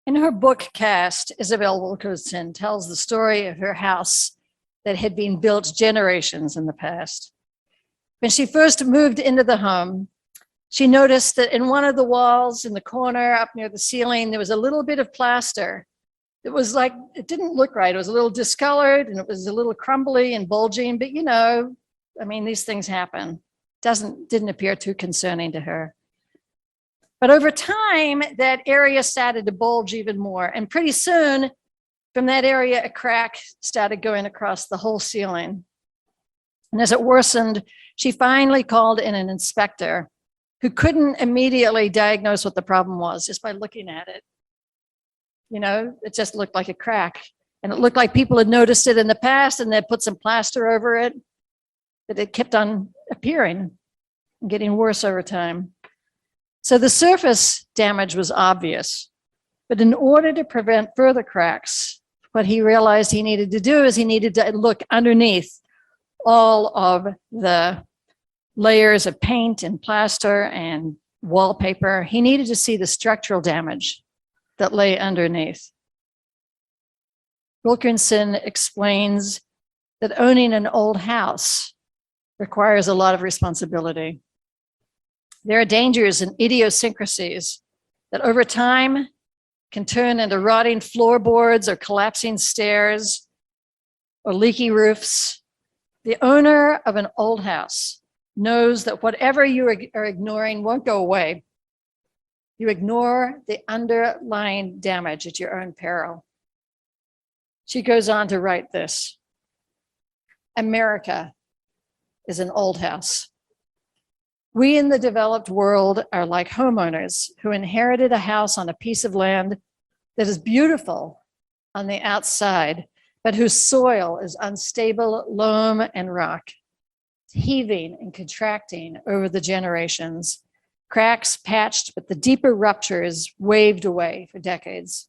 In her book, Cast, Isabel Wilkerson tells the story of her house that had been built generations in the past. When she first moved into the home, she noticed that in one of the walls in the corner up near the ceiling, there was a little bit of plaster. It was like, it didn't look right. It was a little discolored and it was a little crumbly and bulging, but these things happen. Didn't appear too concerning to her. But over time, that area started to bulge even more. And pretty soon, from that area, a crack started going across the whole ceiling. And as it worsened, she finally called in an inspector who couldn't immediately diagnose what the problem was just by looking at it. It just looked like a crack. And it looked like people had noticed it in the past and they'd put some plaster over it, but it kept on appearing and getting worse over time. So the surface damage was obvious, but in order to prevent further cracks, what he realized he needed to do is he needed to look underneath all of the layers of paint and plaster and wallpaper. He needed to see the structural damage that lay underneath. Wilkinson explains that owning an old house requires a lot of responsibility. There are dangers and idiosyncrasies that over time can turn into rotting floorboards or collapsing stairs or leaky roofs. The owner of an old house knows that whatever you are ignoring won't go away. You ignore the underlying damage at your own peril. She goes on to write this: America is an old house. We in the developed world are like homeowners who inherited a house on a piece of land that is beautiful on the outside, but whose soil is unstable loam and rock, heaving and contracting over the generations, cracks patched, but the deeper ruptures waved away for decades,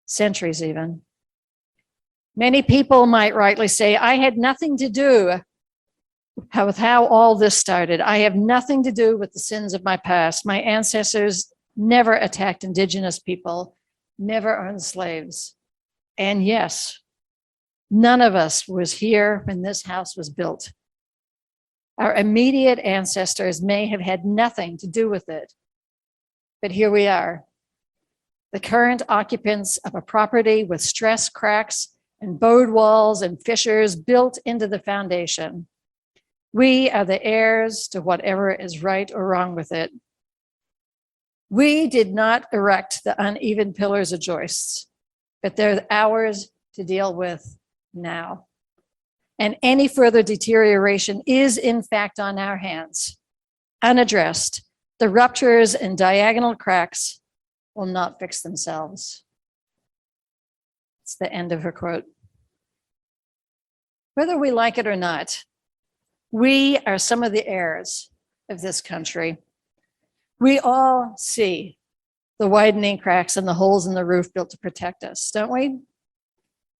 centuries even. Many people might rightly say, I had nothing to do with how all this started. I have nothing to do with the sins of my past. My ancestors never attacked indigenous people, never owned slaves. And yes, none of us was here when this house was built. Our immediate ancestors may have had nothing to do with it, but here we are, the current occupants of a property with stress cracks and bowed walls and fissures built into the foundation. We are the heirs to whatever is right or wrong with it. We did not erect the uneven pillars or joists, but they're ours to deal with now. And any further deterioration is in fact on our hands. Unaddressed, the ruptures and diagonal cracks will not fix themselves. It's the end of her quote. Whether we like it or not, we are some of the heirs of this country. We all see the widening cracks and the holes in the roof built to protect us, don't we?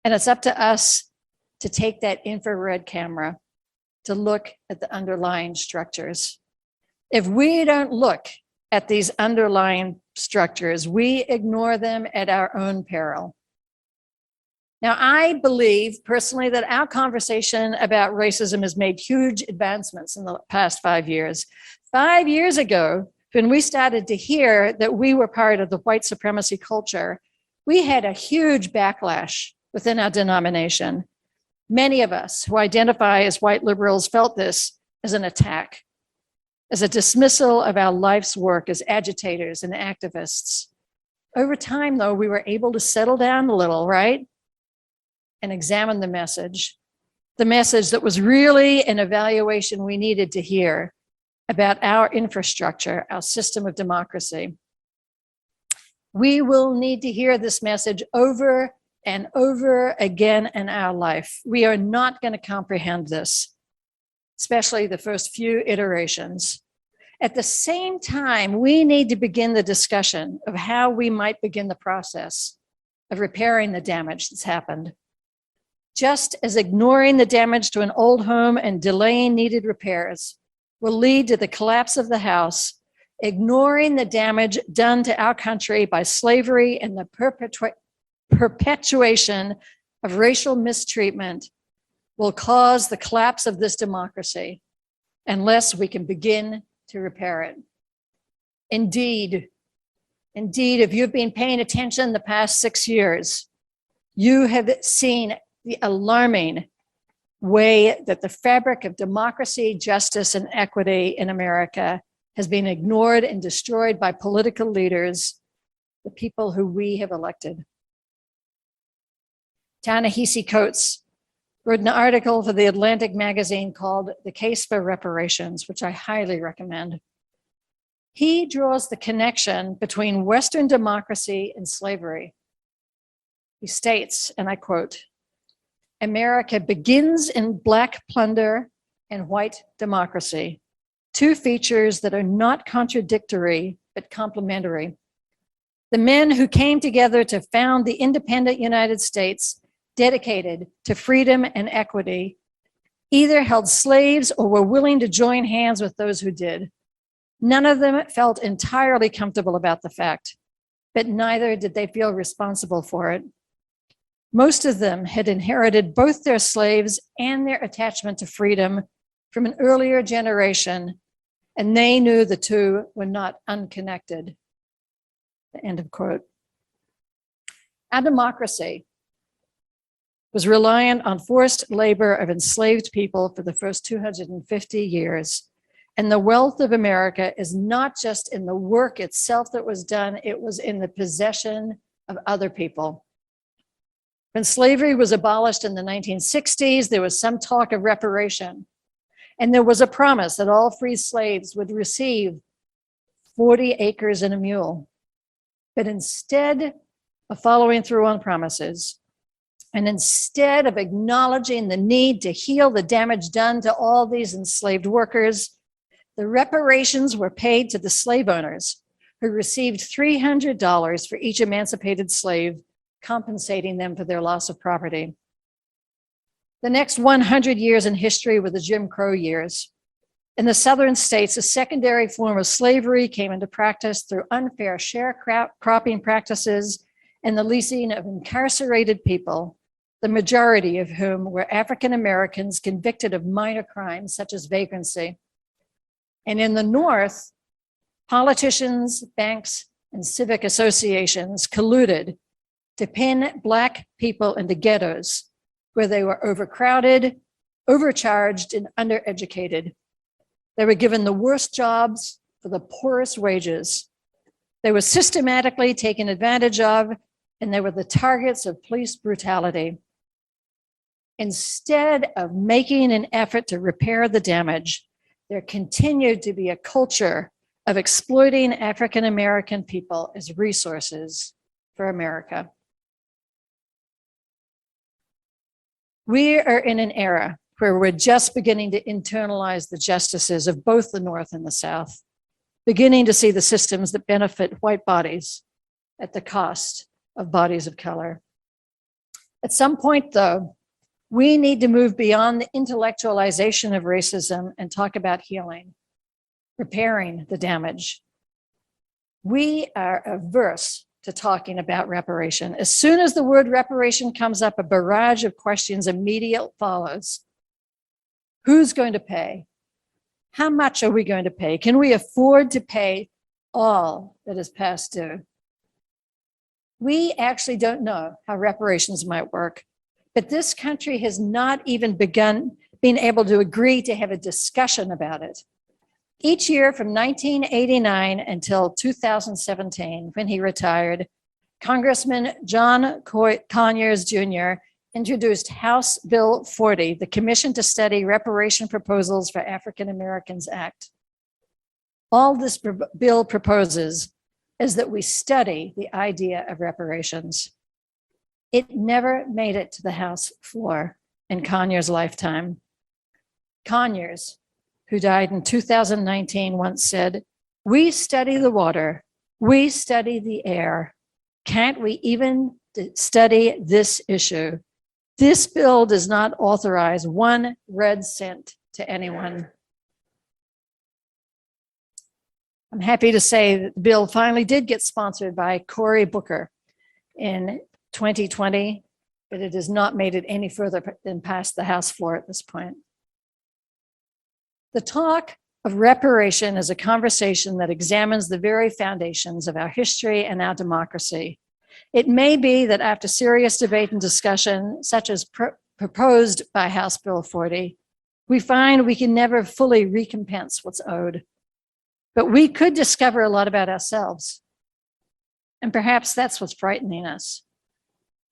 And it's up to us to take that infrared camera to look at the underlying structures. If we don't look at these underlying structures, we ignore them at our own peril. Now, I believe personally that our conversation about racism has made huge advancements in the past 5 years. 5 years ago, when we started to hear that we were part of the white supremacy culture, we had a huge backlash within our denomination. Many of us who identify as white liberals felt this as an attack, as a dismissal of our life's work as agitators and activists. Over time, though, we were able to settle down a little, right? And examine the message that was really an evaluation we needed to hear about our infrastructure, our system of democracy. We will need to hear this message over and over again in our life. We are not going to comprehend this, especially the first few iterations. At the same time, we need to begin the discussion of how we might begin the process of repairing the damage that's happened. Just as ignoring the damage to an old home and delaying needed repairs will lead to the collapse of the house, ignoring the damage done to our country by slavery and the perpetuation of racial mistreatment will cause the collapse of this democracy unless we can begin to repair it. Indeed, if you've been paying attention the past 6 years, you have seen the alarming way that the fabric of democracy, justice, and equity in America has been ignored and destroyed by political leaders, the people who we have elected. Ta-Nehisi Coates wrote an article for the Atlantic magazine called The Case for Reparations, which I highly recommend. He draws the connection between Western democracy and slavery. He states, and I quote, "America begins in Black plunder and white democracy, two features that are not contradictory, but complementary. The men who came together to found the independent United States dedicated to freedom and equity either held slaves or were willing to join hands with those who did. None of them felt entirely comfortable about the fact, but neither did they feel responsible for it. Most of them had inherited both their slaves and their attachment to freedom from an earlier generation, and they knew the two were not unconnected." End of quote. Our democracy was reliant on forced labor of enslaved people for the first 250 years. And the wealth of America is not just in the work itself that was done, it was in the possession of other people. When slavery was abolished in the 1960s, there was some talk of reparation. And there was a promise that all free slaves would receive 40 acres and a mule. But instead of following through on promises, and instead of acknowledging the need to heal the damage done to all these enslaved workers, the reparations were paid to the slave owners, who received $300 for each emancipated slave, compensating them for their loss of property. The next 100 years in history were the Jim Crow years. In the southern states, a secondary form of slavery came into practice through unfair sharecropping practices and the leasing of incarcerated people, the majority of whom were African Americans convicted of minor crimes such as vagrancy. And in the North, politicians, banks, and civic associations colluded to pin Black people into ghettos where they were overcrowded, overcharged, and undereducated. They were given the worst jobs for the poorest wages. They were systematically taken advantage of, and they were the targets of police brutality. Instead of making an effort to repair the damage, there continued to be a culture of exploiting African American people as resources for America. We are in an era where we're just beginning to internalize the justices of both the North and the South, beginning to see the systems that benefit white bodies at the cost of bodies of color. At some point, though, we need to move beyond the intellectualization of racism and talk about healing, repairing the damage. We are averse to talking about reparation. As soon as the word reparation comes up, a barrage of questions immediately follows. Who's going to pay? How much are we going to pay? Can we afford to pay all that is past due? We actually don't know how reparations might work, but this country has not even begun being able to agree to have a discussion about it. Each year from 1989 until 2017, when he retired, Congressman John Conyers Jr. introduced House Bill 40, the Commission to Study Reparation Proposals for African Americans Act. All this bill proposes is that we study the idea of reparations. It never made it to the House floor in Conyers' lifetime. Conyers, who died in 2019, once said, "We study the water, we study the air. Can't we even study this issue? This bill does not authorize 1 red cent to anyone." I'm happy to say that the bill finally did get sponsored by Cory Booker in 2020, but it has not made it any further than past the House floor at this point. The talk of reparation is a conversation that examines the very foundations of our history and our democracy. It may be that after serious debate and discussion, such as proposed by House Bill 40, we find we can never fully recompense what's owed. But we could discover a lot about ourselves. And perhaps that's what's frightening us.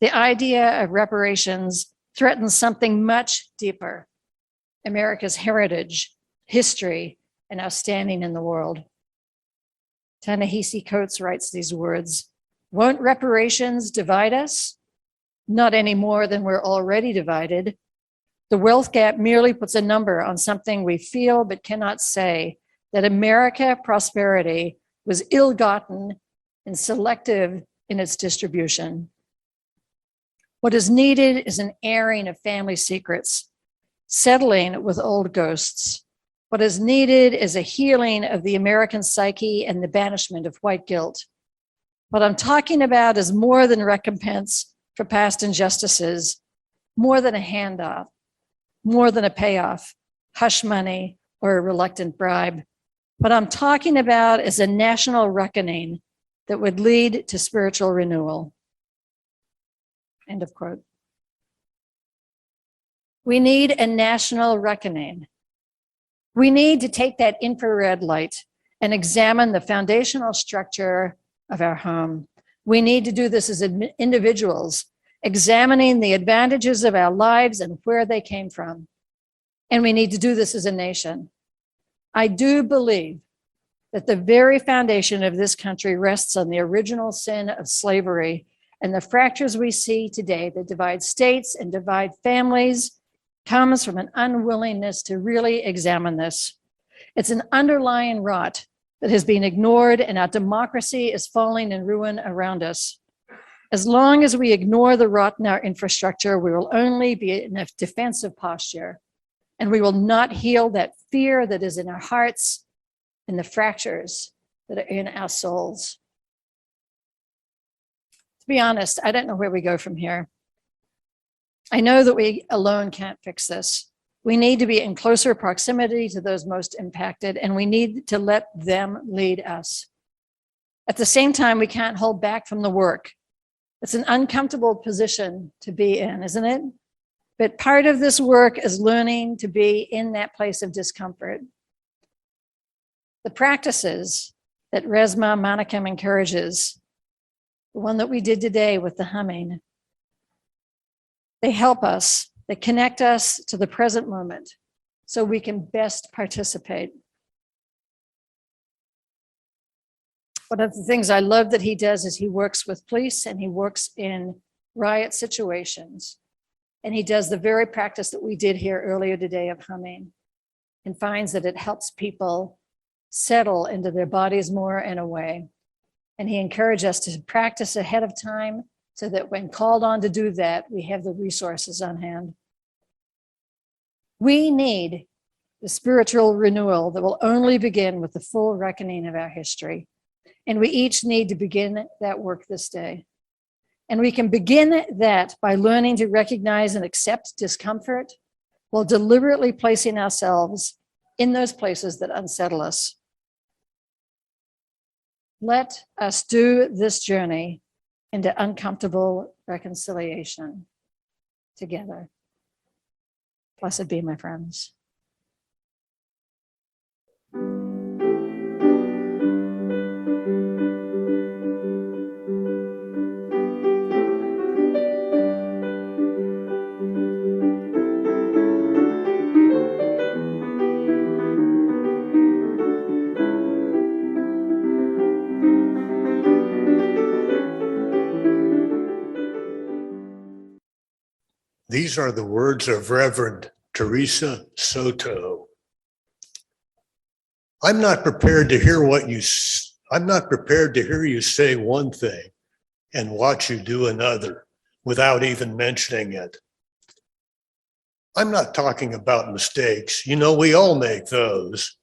The idea of reparations threatens something much deeper: America's heritage, history, and our standing in the world. Ta-Nehisi Coates writes these words: "Won't reparations divide us? Not any more than we're already divided. The wealth gap merely puts a number on something we feel but cannot say, that America prosperity was ill-gotten and selective in its distribution. What is needed is an airing of family secrets, settling with old ghosts. What is needed is a healing of the American psyche and the banishment of white guilt. What I'm talking about is more than recompense for past injustices, more than a handout, more than a payoff, hush money, or a reluctant bribe. What I'm talking about is a national reckoning that would lead to spiritual renewal." End of quote. We need a national reckoning. We need to take that infrared light and examine the foundational structure of our home. We need to do this as individuals, examining the advantages of our lives and where they came from. And we need to do this as a nation. I do believe that the very foundation of this country rests on the original sin of slavery, and the fractures we see today that divide states and divide families comes from an unwillingness to really examine this. It's an underlying rot that has been ignored, and our democracy is falling in ruin around us. As long as we ignore the rot in our infrastructure, we will only be in a defensive posture, and we will not heal that fear that is in our hearts and the fractures that are in our souls. To be honest, I don't know where we go from here. I know that we alone can't fix this. We need to be in closer proximity to those most impacted, and we need to let them lead us. At the same time, we can't hold back from the work. It's an uncomfortable position to be in, isn't it? But part of this work is learning to be in that place of discomfort. The practices that Resmaa Menakem encourages, the one that we did today with the humming, they help us, they connect us to the present moment so we can best participate. One of the things I love that he does is he works with police and he works in riot situations. And he does the very practice that we did here earlier today of humming, and finds that it helps people settle into their bodies more in a way. And he encouraged us to practice ahead of time so that when called on to do that, we have the resources on hand. We need the spiritual renewal that will only begin with the full reckoning of our history. And we each need to begin that work this day. And we can begin that by learning to recognize and accept discomfort while deliberately placing ourselves in those places that unsettle us. Let us do this journey into uncomfortable reconciliation together. Blessed be, my friends. These are the words of Reverend Theresa Soto. I'm not prepared to hear you say one thing and watch you do another without even mentioning it. I'm not talking about mistakes. You know, we all make those.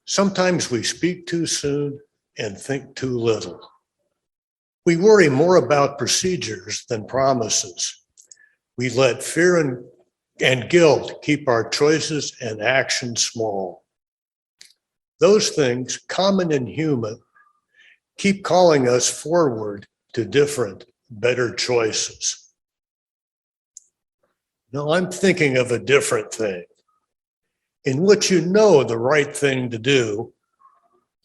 Sometimes we speak too soon and think too little. We worry more about procedures than promises. We let fear and guilt keep our choices and actions small. Those things, common and human, keep calling us forward to different, better choices. No, I'm thinking of a different thing in which you know the right thing to do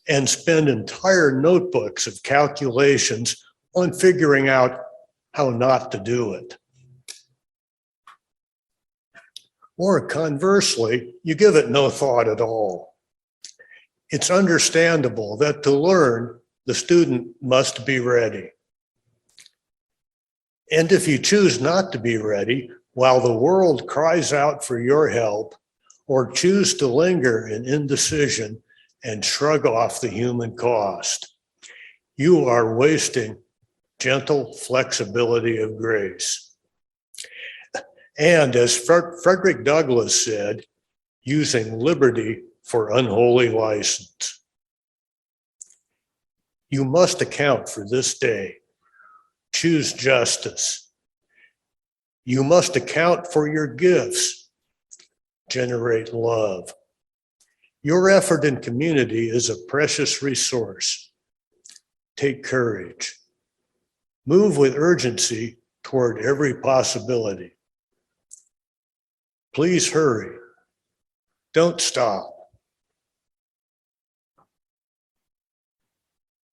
and spend entire notebooks of calculations on figuring out how not to do it. Or conversely, you give it no thought at all. It's understandable that to learn, the student must be ready. And if you choose not to be ready, while the world cries out for your help, or choose to linger in indecision and shrug off the human cost, you are wasting gentle flexibility of grace. And as Frederick Douglass said, using liberty for unholy license. You must account for this day. Choose justice. You must account for your gifts. Generate love. Your effort in community is a precious resource. Take courage. Move with urgency toward every possibility. Please hurry. Don't stop.